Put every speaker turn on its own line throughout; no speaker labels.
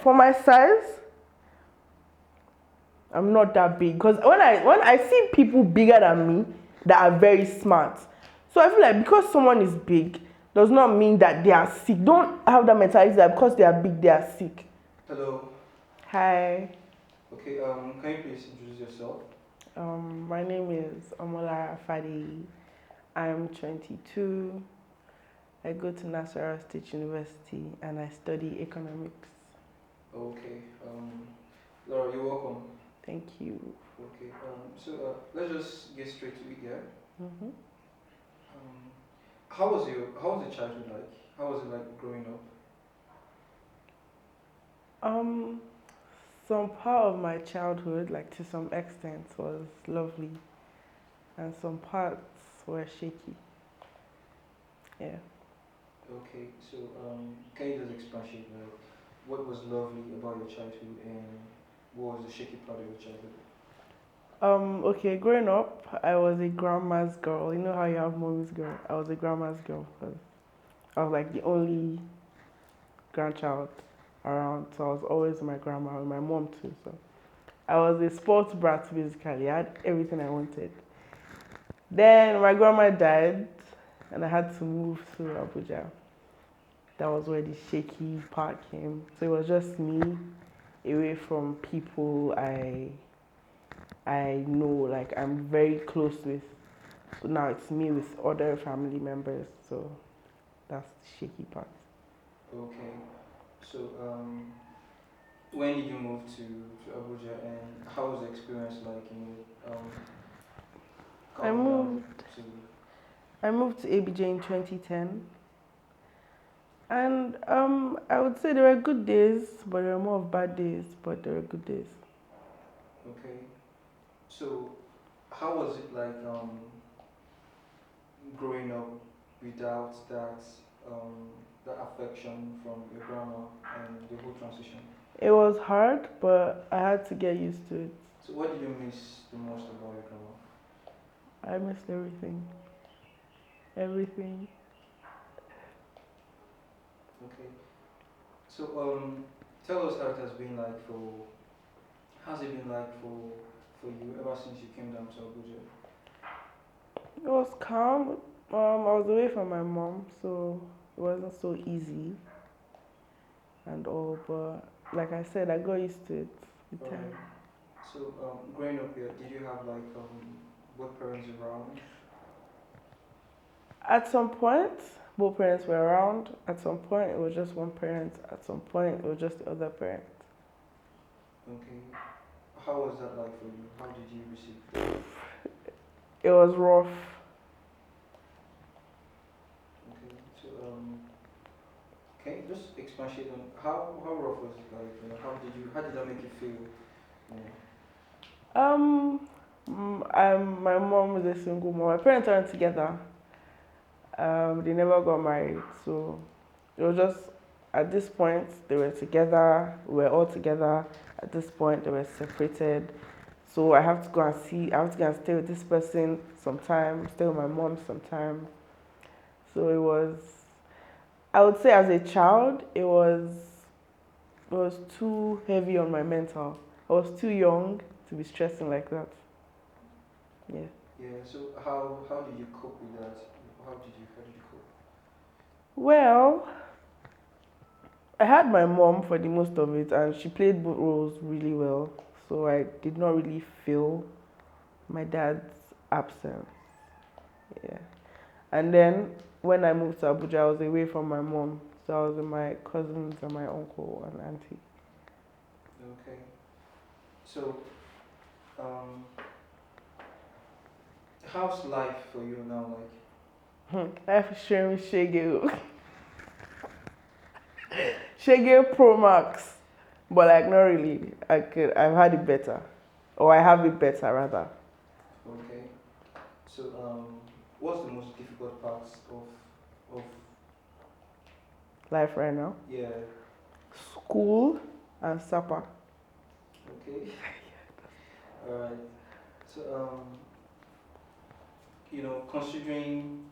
for my size, I'm not that big. Because when I see people bigger than me that are very smart, so I feel like because someone is big does not mean that they are sick. Don't have that mentality that because they are big they are sick.
Hello.
Hi.
Okay. Can you please introduce yourself?
My name is Lara Fadi. I'm 22. I go to Nasarawa State University and I study economics.
Okay. Laura, you're welcome.
Thank you.
Okay. Let's just get straight to it. Yeah.
Mm-hmm.
How was your childhood like? How was it like growing up?
Um, some part of my childhood, like to some extent, was lovely, and some parts were shaky. Yeah.
Okay. Can you just expatiate like what was lovely about your childhood and what was the shaky part of your childhood?
Okay, growing up, I was a grandma's girl. You know how you have mommy's girl? I was a grandma's girl because I was like the only grandchild around, so I was always with my grandma and my mom too. So I was a sports brat basically. I had everything I wanted. Then my grandma died, and I had to move to Abuja. That was where the shaky part came. So it was just me away from people I know, like I'm very close with. So now it's me with other family members. So that's the shaky part.
Okay. So when did you move to Abuja and how was the experience like?
I
Coming down
moved.
to.
I moved to ABJ in 2010, and I would say there were good days, but there were more of bad days. But there were good days.
Okay. So how was it like growing up without that affection from your grandma and the whole transition?
It was hard, but I had to get used to it.
So what did you miss the most about your grandma?
I missed everything. Everything.
Okay. So tell us how it has been like for how's it been like for you ever since you came down to Abuja?
It was calm. I was away from my mom, so it wasn't so easy and all. But like I said, I got used to it with time.
Alright. So growing up here, did you have like both parents around?
At some point, both parents were around. At some point, it was just one parent. At some point, it was just the other parent.
Okay. How was that like for you? How did you receive that?
It was rough.
Okay. Can you just expatiate on how rough was it like? How did that make you feel? You know?
My mom is a single mom. My parents aren't together. They never got married, so it was just at this point they were together. We were all together. At this point, they were separated. So I have to go and see. I have to go and stay with this person sometime. Stay with my mom sometime. So it was. I would say as a child, it was too heavy on my mental. I was too young to be stressing like that. Yeah.
Yeah. So how did you cope with that? How did you cope?
Well, I had my mom for the most of it, and she played both roles really well. So I did not really feel my dad's absence. Yeah. And then when I moved to Abuja, I was away from my mom. So I was with my cousins and my uncle and auntie.
Okay. So um, how's life for you now like?
I have to share with Shege. Shege Pro Max. But like not really. I've had it better. Or I have it better rather.
Okay. So what's the most difficult parts of
Life right now.
yeah?
School and supper.
Okay. All right. So considering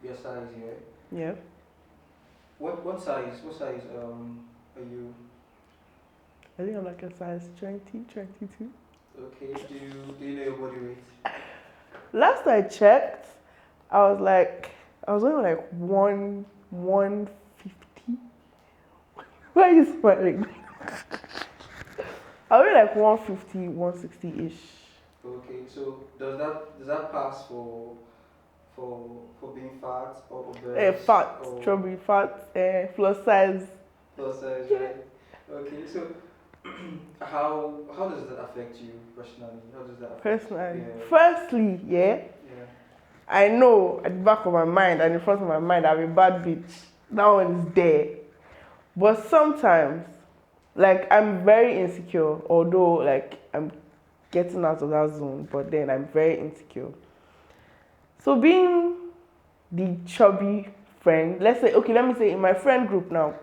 your size here,
Yeah.
what size are you?
I think I'm like a size 20, 22.
Okay. Do you know your body weight?
Last I checked, I was like, I was only like 150. Why are you smiling? I was only like 150, 160 ish.
Okay. So does that pass for being fat or obese
Fat,
or
chubby, fat, plus size.
plus size,
Yeah.
right? Okay. So how does that affect you personally? How does that affect?
Personally,
Yeah.
firstly, yeah,
Yeah.
I know at the back of my mind and in front of my mind I'm a bad bitch. That one is there. But sometimes, like I'm very insecure, although like I'm getting out of that zone, but then I'm very insecure. So being the chubby friend, let's say, okay, let me say in my friend group now,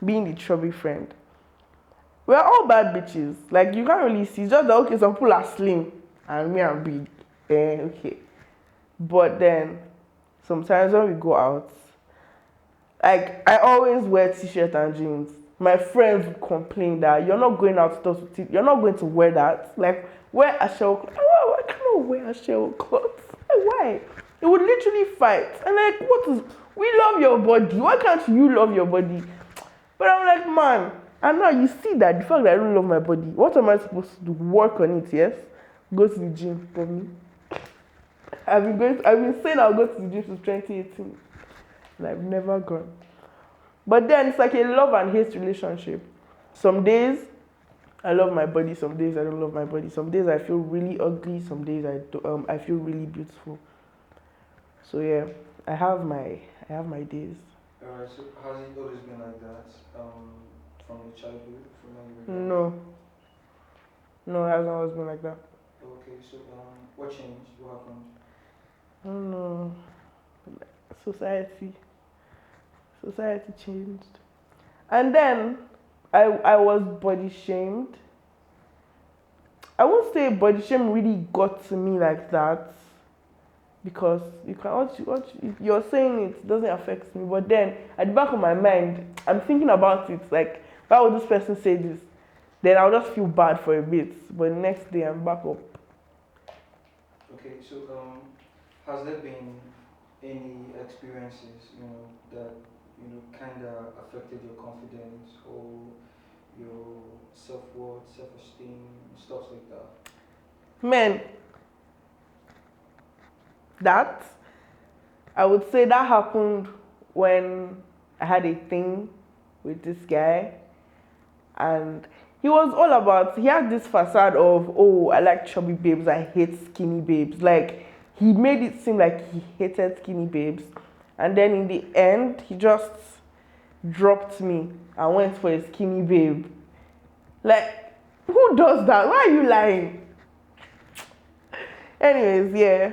being the chubby friend, we're all bad bitches. Like you can't really see. It's just that okay, some people are slim and me I'm big. Okay. But then sometimes when we go out, like I always wear t-shirt and jeans. My friends would complain that you're not going out to you're not going to wear that. Like wear a shell cloth. Why cannot wear a shell cloth? Why? It would literally fight. And like what is we love your body. Why can't you love your body? But I'm like, man, and now you see that the fact that I don't love my body, what am I supposed to do? Work on it, yes? Go to the gym for me. I've been saying I'll go to the gym since 2018. And I've never gone. But then it's like a love and hate relationship. Some days I love my body, some days I don't love my body. Some days I feel really ugly, some days I feel really beautiful. So yeah, I have my days.
Alright. So has it always been like that? From your childhood, from when you were young?
No, no, it hasn't always been like that.
Okay. So what changed? What happened?
I don't know. Society, society changed. And then I was body shamed. I won't say body shame really got to me like that because you can if you're saying it doesn't affect me. But then at the back of my mind, I'm thinking about it like why would this person say this? Then I'll just feel bad for a bit. But the next day I'm back up.
Okay. So has there been any experiences that kind of affected your confidence or your self-worth, self-esteem, stuff like that?
Men, that I would say that happened when I had a thing with this guy, and he was all about. He had this facade of, oh, I like chubby babes, I hate skinny babes. Like he made it seem like he hated skinny babes, and then in the end, he just dropped me and went for a skinny babe. Like, who does that? Why are you lying? Anyways, yeah,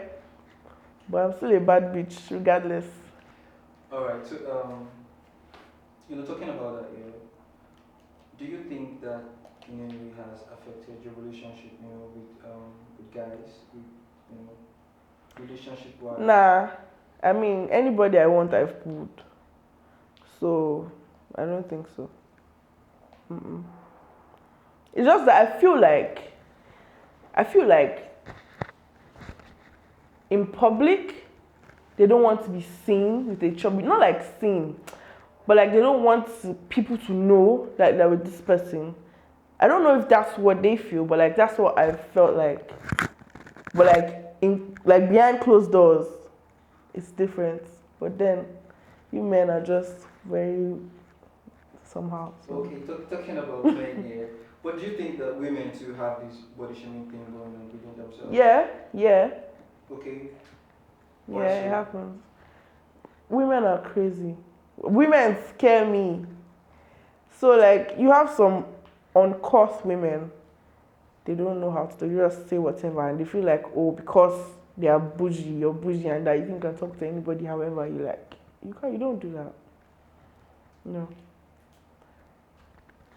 but I'm still a bad bitch regardless.
All right. So talking about that, yeah, do you think that has affected your relationship, with guys, you know, relationship wise?
Nah, I mean anybody I want I've pulled, so I don't think so. Mm-mm. It's just that I feel like in public they don't want to be seen with a chubby, not like seen, but like they don't want people to know that they're with this person. I don't know if that's what they feel, but like that's what I felt like. But like in like behind closed doors, it's different. But then you men are just very somehow. So
Okay, talking about men here, but do you think that women too have this body shaming thing going on within themselves?
yeah, yeah,
Okay, why
yeah, it
so?
happens. Women are crazy. Women scare me. So like you have some uncursed women, they don't know how to talk. You just say whatever and they feel like, oh, because they are bougie, you're bougie and that you think you can talk to anybody however you like. You don't do that. No.
Yeah,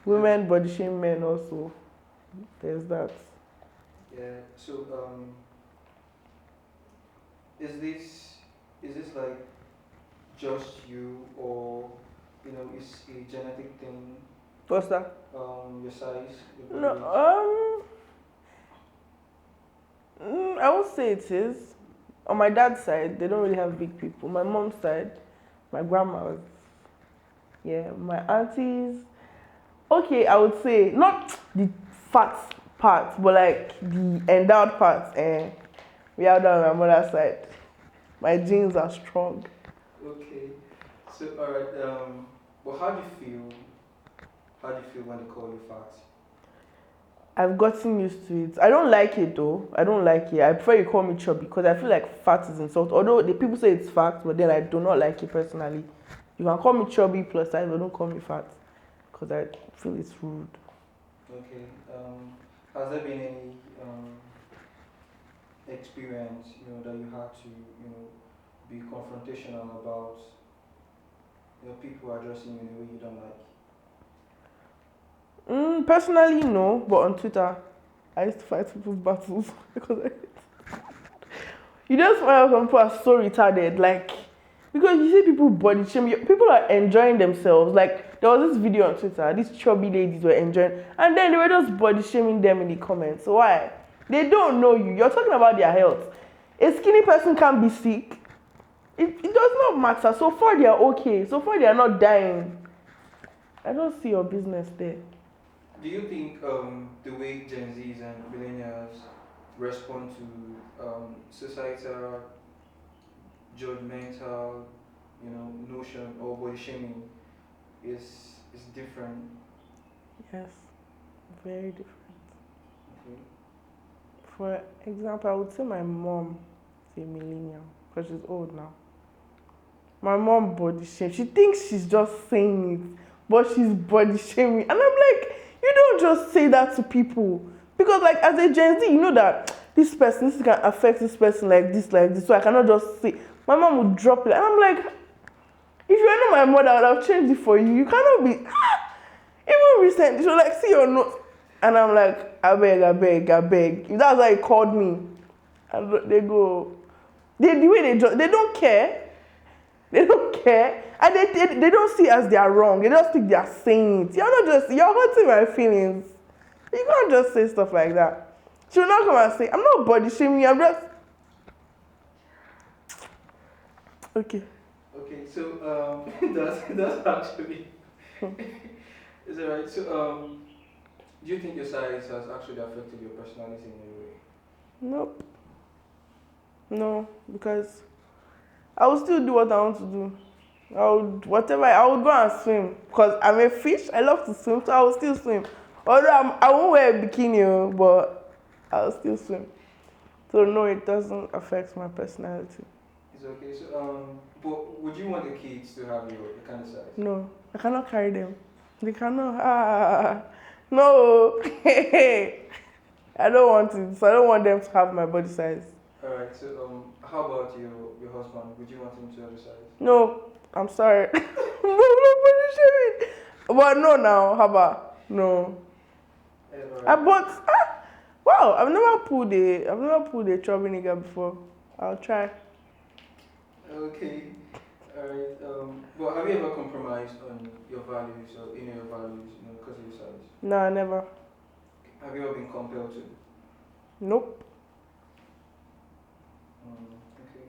Women body shame men also. There's that.
yeah. So is this like just you, or it's a genetic thing?
What's that?
Your size, your
No,
body weight.
I would say it is. On my dad's side, they don't really have big people. My mom's side, my grandma's, yeah, my aunties. Okay, I would say not the fat part, but like the endowed part. We have that on my mother's side. My genes are strong.
Okay. So, alright. Well, how do you feel? How do you feel when they call you fat?
I've gotten used to it. I don't like it though. I don't like it. I prefer you call me chubby because I feel like fat is insult. Although the people say it's fat, but then I do not like it personally. You can call me chubby plus size, but don't call me fat because I feel it's rude.
Okay. Has there been any experience, that you had to, be confrontational about, people addressing you in a way you don't like?
Personally, no, but on Twitter, I used to fight people's battles because you just find out some people are so retarded. Like, because you see people body shame, people are enjoying themselves. Like, there was this video on Twitter, these chubby ladies were enjoying, and then they were just body shaming them in the comments. So why? They don't know you. You're talking about their health. A skinny person can be sick. It does not matter. So far, they are okay. So far, they are not dying. I don't see your business there.
Do you think the way Gen Zs and millennials respond to societal judgmental, notion or body shaming is different?
Yes, very different.
Okay.
For example, I would say my mom is a millennial because she's old now. My mom body shame. She thinks she's just saying it, but she's body shaming. And I'm like, you don't just say that to people. Because like as a Gen Z, you know that this can affect this person like this. So I cannot just say my mom would drop it. And I'm like, if you were not my mother, I would have changed it for you. You cannot be even recently, she was like, see your notes. And I'm like, I beg, I beg, I beg. If that's why he called me. And they go, the way they don't care. They don't care. And they don't see as they are wrong. They just think they are saying it. You're hurting my feelings. You can't just say stuff like that. She will not come and say, I'm not body shaming you, I'm just okay.
Okay, so that's actually is that right? So do you think your size has actually affected your personality in any way?
Nope. No, because I will still do what I want to do. I would go and swim because I'm a fish. I love to swim, so I will still swim. Although I won't wear a bikini, but I'll still swim. So no, it doesn't affect my personality.
It's okay. So but would you want the kids to have your kind of size?
No, I cannot carry them. They cannot. No, I don't want it. So I don't want them to have my body size.
All right. So how about your husband? Would you want him to have your size?
No, I'm sorry. No, body shaming. But no, now, how about no?
All
I
right.
bought. Wow, I've never pulled a chubby nigga before. I'll try.
Okay. All right. But have you ever compromised on your values or in your values, because of your size?
No, never.
Have you ever been compelled to?
Nope.
Okay.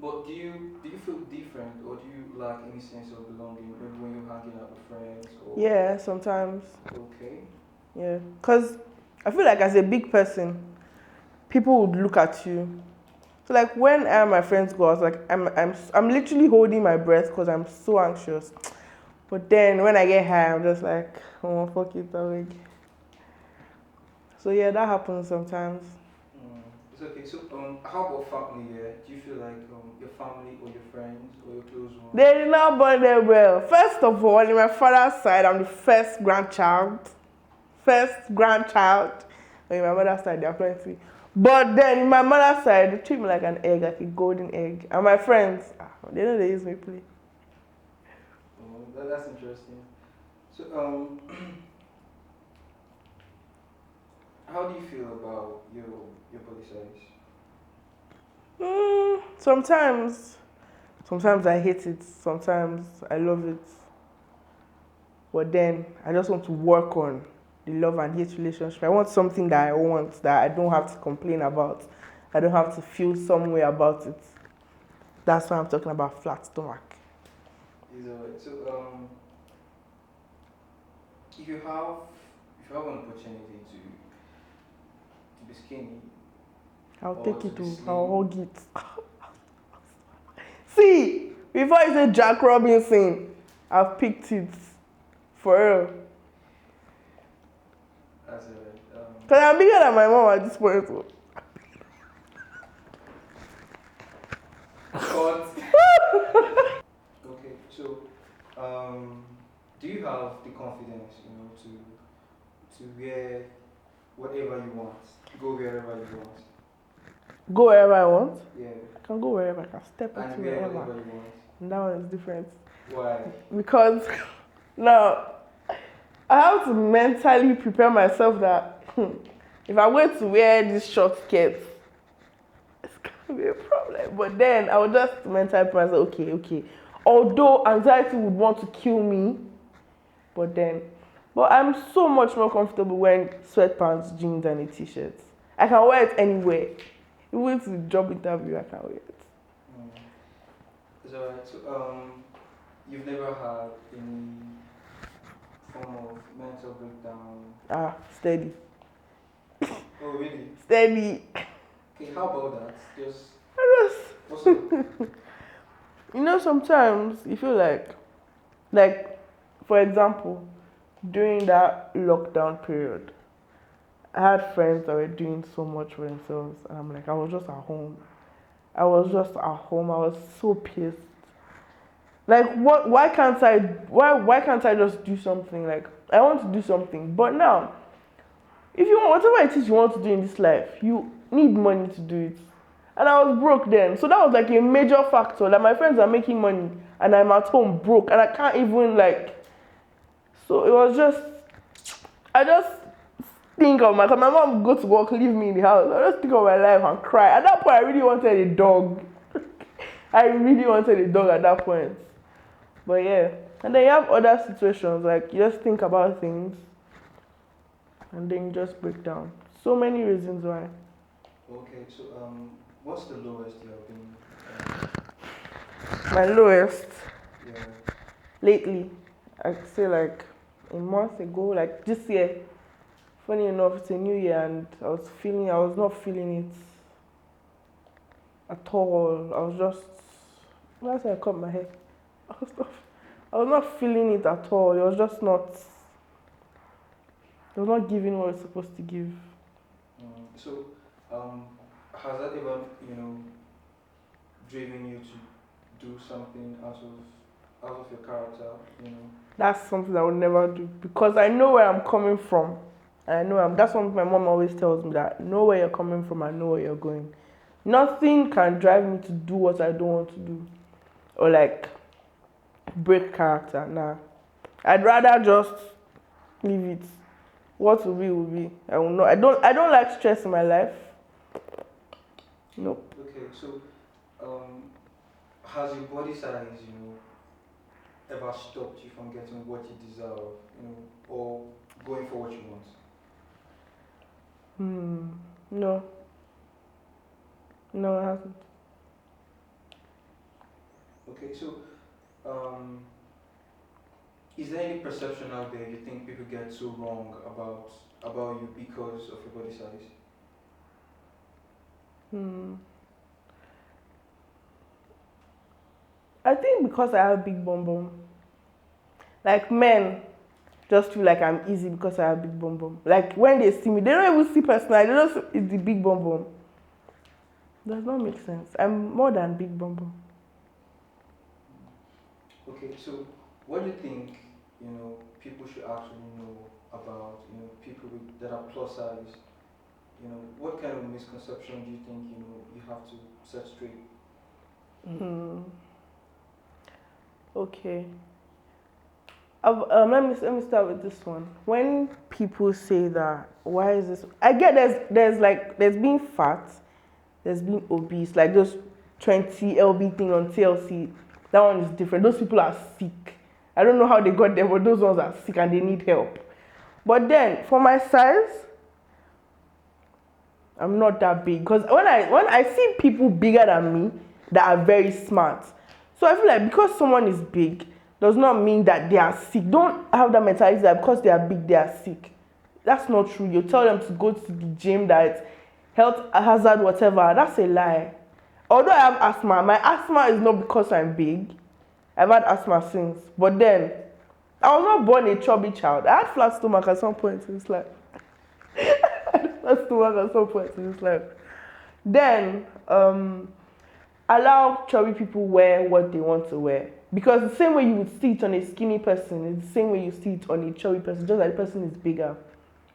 But do you feel different or do you lack any sense of belonging maybe when you're hanging out with friends or?
Yeah, sometimes.
Okay.
Yeah, cause I feel like as a big person, people would look at you. So like when my friends go, I was like, I'm literally holding my breath because I'm so anxious. But then when I get high, I'm just like, oh fuck it, away. So yeah, that happens sometimes.
It's okay. So how about family? Yeah. Do you feel like your family or your friends or your close ones?
They did not bond well. First of all, in my father's side, I'm the first grandchild. First grandchild. And in my mother's side, there are plenty. But then in my mother's side, they treat me like an egg, like a golden egg. And my friends, they know they use me play.
Oh, that's interesting. So how do you feel about your body size?
Sometimes I hate it. Sometimes I love it. But then I just want to work on the love and hate relationship. I want something that I want, that I don't have to complain about. I don't have to feel some way about it. That's why I'm talking about flat stomach.
Is alright. So if you have an opportunity to be skinny
I'll
or
take
to
it
be
to,
slim,
I'll hug it. See, before you say Jack Robinson, I've picked it. For real.
that's alright.
Because I'm bigger than my mom at this point. So.
Cut. Okay, so do you have the confidence, to wear whatever you want, go wherever you want?
Go wherever I want.
Yeah.
I can go wherever. I can step
And
into
wear
wherever.
whatever you want.
And that one is different.
Why?
Because now I have to mentally prepare myself that if I'm going to wear this short skirt, it's gonna be a problem. But then I would just mentally prepare myself, okay. Although anxiety would want to kill me, but I'm so much more comfortable wearing sweatpants, jeans, and a t-shirt. I can wear it anywhere. Even to the job interview, I can wear it.
It's alright. So you've never had any form of mental breakdown?
Steady.
Oh really?
Steady.
Okay, how about that? Just
I just,
what's up?
sometimes you feel like, for example, during that lockdown period, I had friends that were doing so much for themselves, and I'm like, I was just at home. I was so pissed. Like, what? Why can't I just do something? Like, I want to do something, but now, if you want whatever it is you want to do in this life, you need money to do it. And I was broke then, so that was like a major factor. Like my friends are making money, and I'm at home broke, and I can't even like. So it was just, I just think of cause my mom would go to work, leave me in the house. I just think of my life and cry. At that point, I really wanted a dog. I really wanted a dog at that point. But yeah, and then you have other situations like you just think about things, and then you just break down. So many reasons why.
Okay, so what's the lowest you have been?
My lowest
Yeah.
lately, I'd say like a month ago, like this year. Funny enough, it's a new year, and I was not feeling it at all. Last time I cut my hair, I was not feeling it at all. It was not giving what it's supposed to give.
So, has that ever, driven you to do something out of your character?
That's something I would never do because I know where I'm coming from. And I know that's something my mom always tells me, that know where you're coming from and know where you're going. Nothing can drive me to do what I don't want to do. Or like break character. Nah. I'd rather just leave it. What will be will be. I will not. I don't like stress in my life. Nope.
Okay, so has your body size, ever stopped you from getting what you deserve, or going for what you want?
No. No, it hasn't.
Okay, so is there any perception out there you think people get so wrong about you because of your body size?
I think because I have big bum bum. Like men just feel like I'm easy because I have big bum bum. Like when they see me, they don't even see personality. They just it's the big bum bum. Does not make sense. I'm more than big bum bum.
Okay, so what do you think, people should actually know about, people that are plus size? What kind of misconception do you think, you have to set straight?
Okay. Let me start with this one. When people say that, why is this? I get there's being fat, there's being obese, like those 20 lb thing on TLC. That one is different. Those people are sick. I don't know how they got there, but those ones are sick and they need help. But then for my size, I'm not that big because when I see people bigger than me that are very smart, so I feel like because someone is big does not mean that they are sick. Don't have that mentality that because they are big they are sick. That's not true. You tell them to go to the gym, that health hazard whatever. That's a lie. Although I have asthma, my asthma is not because I'm big. I've had asthma since, but then I was not born a chubby child. I had flat stomach at some point in his life. Flat stomach at some point in his life. Then allow chubby people wear what they want to wear. Because the same way you would see it on a skinny person is the same way you see it on a chubby person, just like the person is bigger.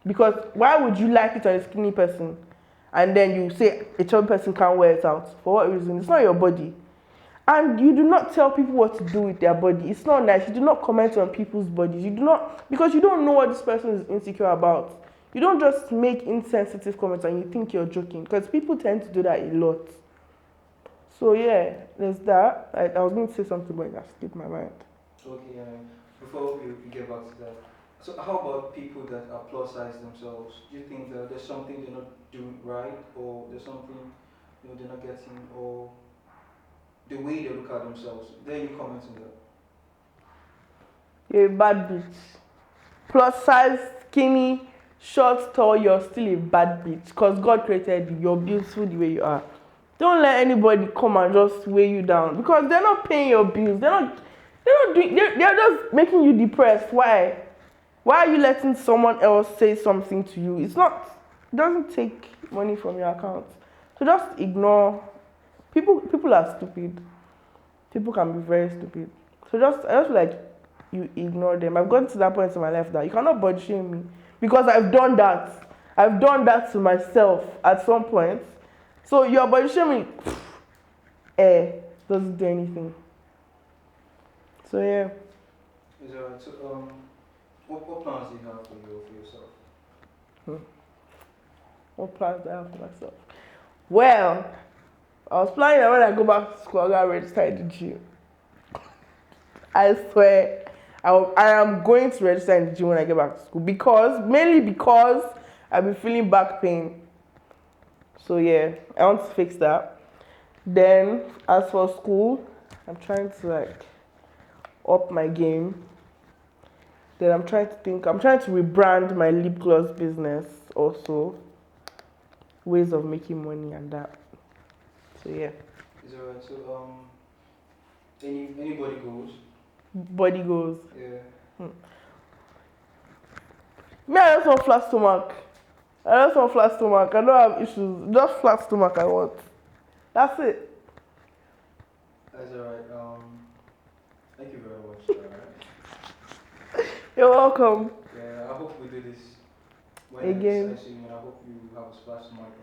Because why would you like it on a skinny person and then you say a chubby person can't wear it out? For what reason? It's not your body. And you do not tell people what to do with their body. It's not nice. You do not comment on people's bodies. You do not, because you don't know what this person is insecure about. You don't just make insensitive comments and you think you're joking. Because people tend to do that a lot. So yeah, there's that. I was going to say something, but I slipped my mind.
Okay, before we get back to that, so how about people that are plus size themselves? Do you think that there's something they're not doing right, or there's something they're not getting, or the way they look at themselves? Then you comment on that.
You're a bad bitch. Plus size, skinny, short, tall, you're still a bad bitch. Because God created you. You're beautiful the way you are. Don't let anybody come and just weigh you down. Because they're not paying your bills. They're just making you depressed. Why? Why are you letting someone else say something to you? It doesn't take money from your account. So just ignore. People are stupid. People can be very stupid. So I just feel like you ignore them. I've gotten to that point in my life that you cannot body shame me because I've done that. I've done that to myself at some point. So your body shaming, doesn't do anything. So yeah.
Is that right? So what plans do you have for yourself?
What plans do I have for myself? Well, I was planning that when I go back to school, I'll get registered in the gym. I swear, I am going to register in the gym when I get back to school mainly because I've been feeling back pain. So yeah, I want to fix that. Then, as for school, I'm trying to up my game. Then I'm trying to rebrand my lip gloss business also. Ways of making money and that. So yeah.
Is that right? So anybody goes?
Body goes.
Yeah.
Me, I just want flat stomach. I don't have issues. Just flat stomach I want. That's it.
That's alright. Thank you very much. Lara.
You're welcome.
Yeah, I hope we do this when
Again.
I see you, and I hope you have a splash mic.